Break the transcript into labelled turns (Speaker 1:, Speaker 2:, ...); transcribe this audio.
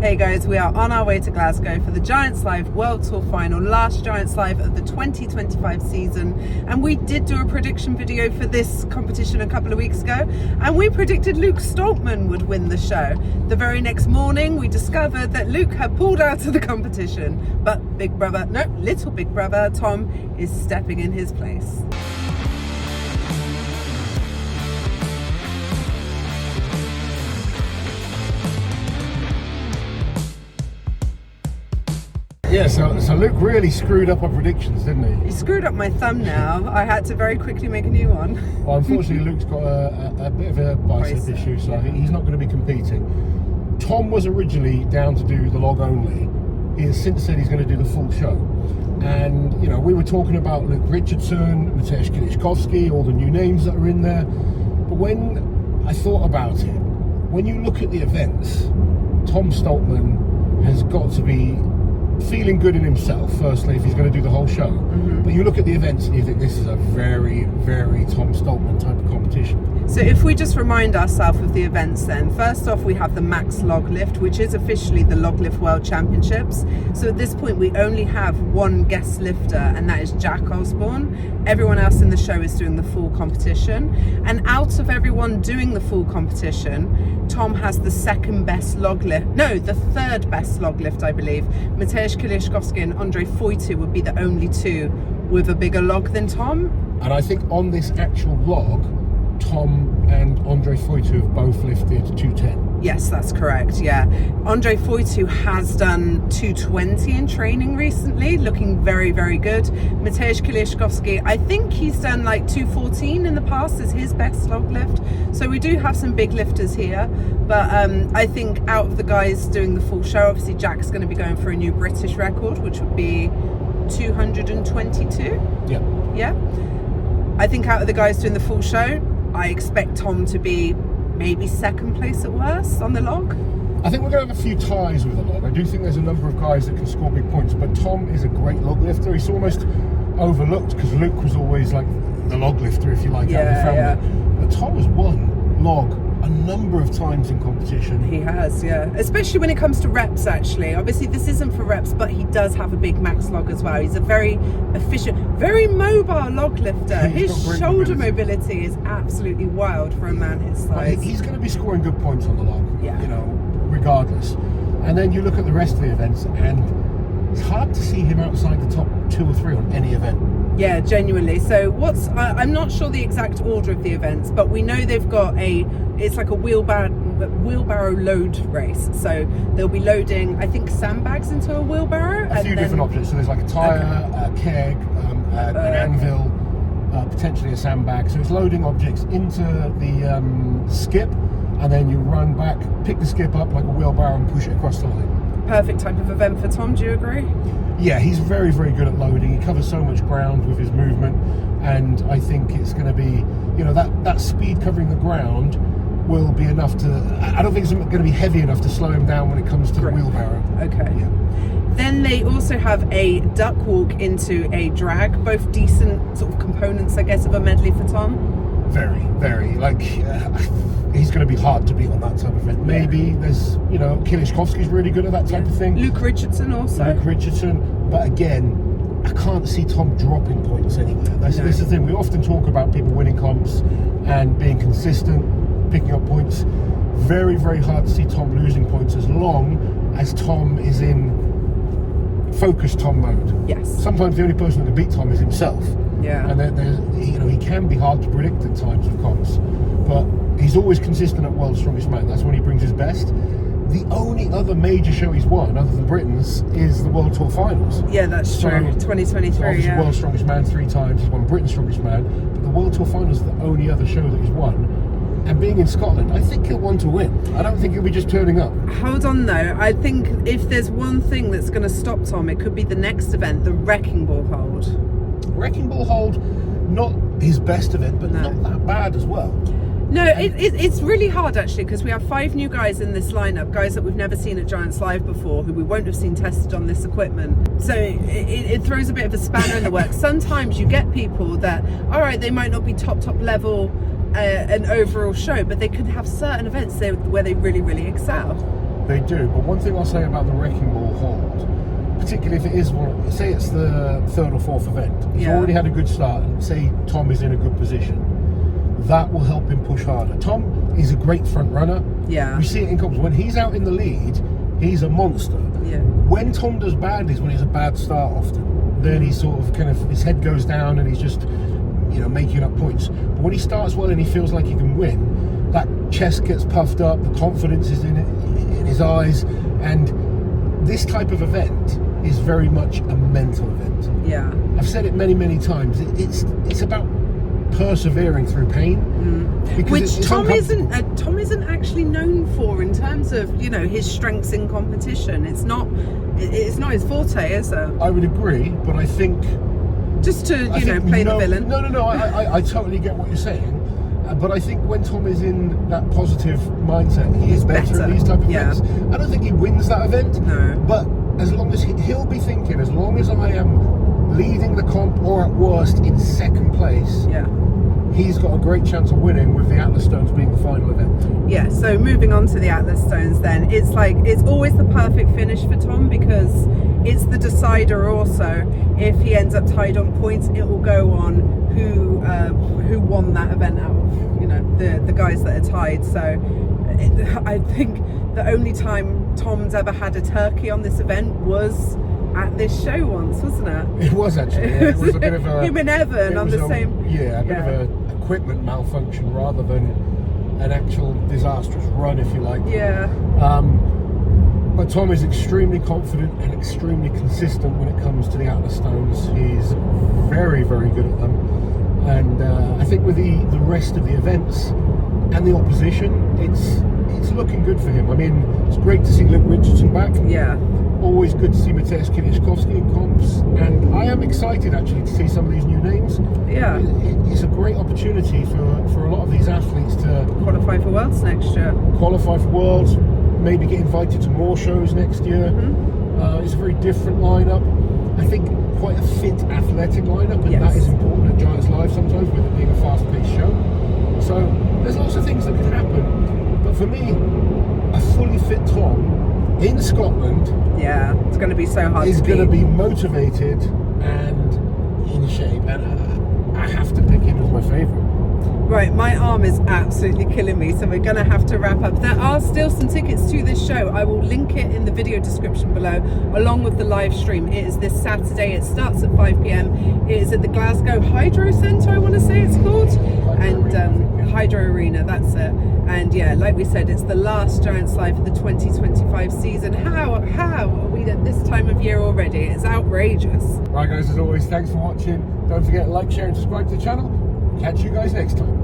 Speaker 1: Hey guys, we are on our way to Glasgow for the Giants Live World Tour Final, last Giants Live of the 2025 season. And we did do a prediction video for this competition a couple of weeks ago, and we predicted Luke Stoltman would win the show. The very next morning, we discovered that Luke had pulled out of the competition, but little big brother Tom is stepping in his place.
Speaker 2: Yeah, so Luke really screwed up our predictions, didn't he?
Speaker 1: He screwed up my thumbnail. I had to very quickly make a new one.
Speaker 2: Well, unfortunately, Luke's got a bit of a bicep issue, so he's not going to be competing. Tom was originally down to do the log only. He has since said he's going to do the full show. And, you know, we were talking about Luke Richardson, Mateusz Kieliszkowski, all the new names that are in there. But when I thought about it, when you look at the events, Tom Stoltman has got to be feeling good in himself, firstly, if he's going to do the whole show. But you look at the events and you think this is a very, very Tom Stoltman type of competition.
Speaker 1: So if we just remind ourselves of the events then, first off we have the Max Log Lift, which is officially the Log Lift World Championships. So at this point we only have one guest lifter, and that is Jack Osborne. Everyone else in the show is doing the full competition. And out of everyone doing the full competition, Tom has the second best log lift, no, the third best log lift, I believe. Mateusz Kieliszkowski and Andrzej Wojtów would be the only two with a bigger log than Tom. And
Speaker 2: I think on this actual log, Tom and Andrzej Wojtów have both lifted 210.
Speaker 1: Yes, that's correct, yeah. Andrzej Wojtów has done 220 in training recently, looking very, very good. Mateusz Kieliszkowski, I think he's done like 214 in the past as his best log lift. So we do have some big lifters here, but I think out of the guys doing the full show, obviously Jack's going to be going for a new British record, which would be 222. Yeah. I think out of the guys doing the full show, I expect Tom to be maybe second place at worst on the log.
Speaker 2: I think we're going to have a few ties with the log. I do think there's a number of guys that can score big points, but Tom is a great log lifter. He's almost overlooked because Luke was always like the log lifter, if you like, out of the family. But Tom has won log a number of times in competition.
Speaker 1: He has, yeah. Especially when it comes to reps, actually. Obviously, this isn't for reps, but he does have a big max log as well. He's a very efficient, very mobile log lifter. His shoulder mobility is absolutely wild for a man his size.
Speaker 2: He's going to be scoring good points on the log,
Speaker 1: you
Speaker 2: know, regardless. And then you look at the rest of the events, and it's hard to see him outside the top 2 or 3 on any event.
Speaker 1: Yeah, genuinely. So I'm not sure the exact order of the events, but we know they've got it's like a wheelbarrow load race. So they'll be loading, I think, sandbags into a wheelbarrow.
Speaker 2: A few different objects. So there's like a tyre, a keg, an anvil, potentially a sandbag. So it's loading objects into the skip, and then you run back, pick the skip up like a wheelbarrow and push it across the line.
Speaker 1: Perfect type of event for Tom, do you agree?
Speaker 2: Yeah, he's very, very good at loading. He covers so much ground with his movement, and I think it's going to be, you know, that speed covering the ground will be enough to, I don't think it's going to be heavy enough to slow him down when it comes to the wheelbarrow.
Speaker 1: Okay.
Speaker 2: Yeah.
Speaker 1: Then they also have a duck walk into a drag, both decent sort of components, I guess, of a medley for Tom.
Speaker 2: Very, very. Like, he's going to be hard to beat on that type of event. Maybe there's, you know, Kieliszkowski's really good at that type of thing.
Speaker 1: Luke Richardson also.
Speaker 2: Luke Richardson. But again, I can't see Tom dropping points anywhere. This is the thing. We often talk about people winning comps and being consistent, picking up points. Very, very hard to see Tom losing points as long as Tom is in focused Tom mode.
Speaker 1: Yes.
Speaker 2: Sometimes the only person that can beat Tom is himself.
Speaker 1: Yeah.
Speaker 2: And you know, he can be hard to predict at times with comps, but he's always consistent at World's Strongest Man. That's when he brings his best. The only other major show he's won, other than Britain's, is the World Tour Finals.
Speaker 1: Yeah, that's true. 2023.
Speaker 2: So obviously World's Strongest Man 3 times. He's won Britain's Strongest Man, but the World Tour Finals is the only other show that he's won. And being in Scotland, I think he'll want to win. I don't think he'll be just turning up.
Speaker 1: Hold on though, I think if there's one thing that's going to stop Tom, it could be the next event, the Wrecking Ball Hold.
Speaker 2: Wrecking Ball Hold, not his best event, but not that bad as well.
Speaker 1: No, it's really hard actually, because we have 5 new guys in this lineup, guys that we've never seen at Giants Live before, who we won't have seen tested on this equipment. So it throws a bit of a spanner in the works. Sometimes you get people that, all right, they might not be top level an overall show, but they could have certain events where they really, really excel.
Speaker 2: They do. But one thing I'll say about the Wrecking Ball hold, particularly if it is one, say it's the third or fourth event, he's already had a good start, and say Tom is in a good position, that will help him push harder. Tom is a great front runner.
Speaker 1: Yeah.
Speaker 2: We see it in comps. When he's out in the lead, he's a monster.
Speaker 1: Yeah.
Speaker 2: When Tom does bad is when it's a bad start often. Then he sort of his head goes down and he's just, making up points. But when he starts well and he feels like he can win, that chest gets puffed up, the confidence is in his eyes, and this type of event is very much a mental event.
Speaker 1: Yeah.
Speaker 2: I've said it many, many times. It's about persevering through pain,
Speaker 1: which Tom isn't actually known for in terms of his strengths in competition. It's not his forte, is it?
Speaker 2: I would agree, but I think
Speaker 1: just to play the villain.
Speaker 2: No. I totally get what you're saying, but I think when Tom is in that positive mindset, he is better in these type of events. I don't think he wins that event, but as long as he'll be thinking, as long as I am leading the comp or at worst in second place, he's got a great chance of winning, with the Atlas Stones being the final event.
Speaker 1: Yeah, so moving on to the Atlas Stones then, it's always the perfect finish for Tom, because it's the decider also. If he ends up tied on points, it will go on who won that event out of the guys that are tied. So I think the only time Tom's ever had a turkey on this event was at this show once, wasn't it?
Speaker 2: It was actually. It was a bit of a
Speaker 1: him and Evan on the same.
Speaker 2: Yeah, a bit of an equipment malfunction rather than an actual disastrous run, if you like.
Speaker 1: Yeah.
Speaker 2: But Tom is extremely confident and extremely consistent when it comes to the Atlas Stones. He's very, very good at them, and I think with the rest of the events and the opposition, it's looking good for him. I mean, it's great to see Luke Richardson back.
Speaker 1: Yeah.
Speaker 2: Always good to see Mateusz Kwiatkowski in comps, and I am excited actually to see some of these new names.
Speaker 1: Yeah.
Speaker 2: It's a great opportunity for a lot of these athletes to
Speaker 1: qualify for Worlds next year.
Speaker 2: Qualify for Worlds, maybe get invited to more shows next year. It's a very different lineup. I think quite a fit, athletic lineup, and that is important at Giants Live sometimes, with it being a fast-paced show. So there's lots of things that can happen, but for me, a fully fit Tom in Scotland,
Speaker 1: it's going to be so hard.
Speaker 2: He's going to be motivated and in shape, and I have to pick him as my favourite.
Speaker 1: Right, my arm is absolutely killing me, so we're going to have to wrap up. There are still some tickets to this show. I will link it in the video description below, along with the live stream. It is this Saturday. It starts at 5 p.m. It is at the Glasgow Hydro Centre, I want to say it's called, Hydro Arena, that's it. And yeah, like we said, it's the last Giants Live for the 2025 season. How are we at this time of year already? It's outrageous.
Speaker 2: Right guys, as always, thanks for watching. Don't forget to like, share and subscribe to the channel. Catch you guys next time.